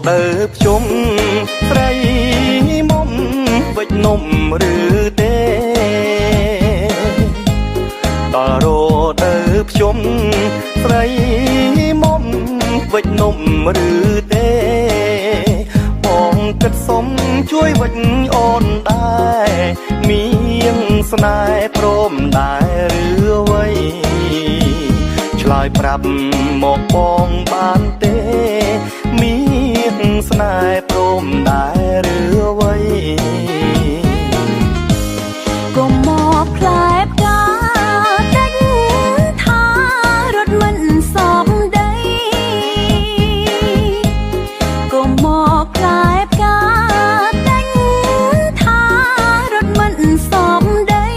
ដើបជុំស្រីមុំវិចនំឬទេដល់រដើបជុំស្រីមុំវិចនំឬទេបងគិតសុំជួយវិចអូនដែរមានស្នេហ៍ព្រមដែរឬអ្វីឆ្លើយប្រាប់មកបងបានទេមានស្នេហ៍ព្រមដែរឬអ្វីកុំមកផ្លែផ្កាដាច់ថារត់មិនសពដីកុំមកផ្លែផ្កាដាច់ថារត់មិនសពដី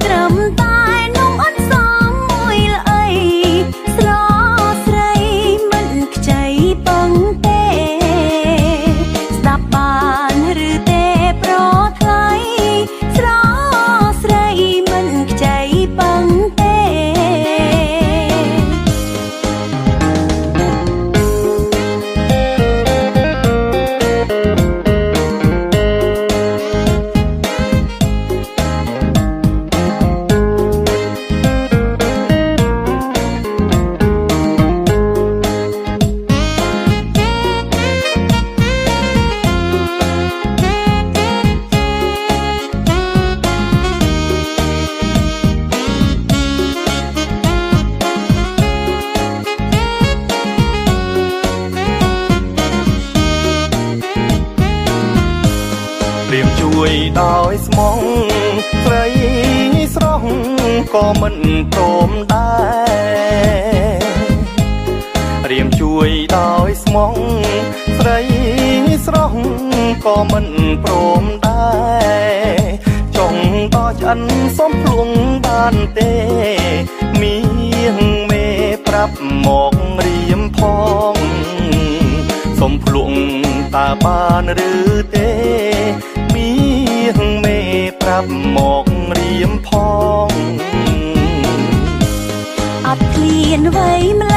ត្រឹមតែនំអត់សមមួយល្អីស្រស្រីមិនខ្ចីពឹងទេស្ដាប់បានឬទេប្រថ្លៃស្រស្រីមិនខ្ចីពឹងទេព្រាមជួយដោយស្មងស្រីស្រស់ក៏មិនព្រមដែរព្រាមជួយដោយស្មងស្រីស្រស់ក៏មិនព្រមដែរចង់ដល់ឆ្អិនសុំភ្លួងបានទេមានមេប្រាប់មករៀមផងសុំភ្លួងតើបានឬទេមានមេប្រាប់មករៀមផងអត់ឃ្លានអ្វីម្ល៉េះ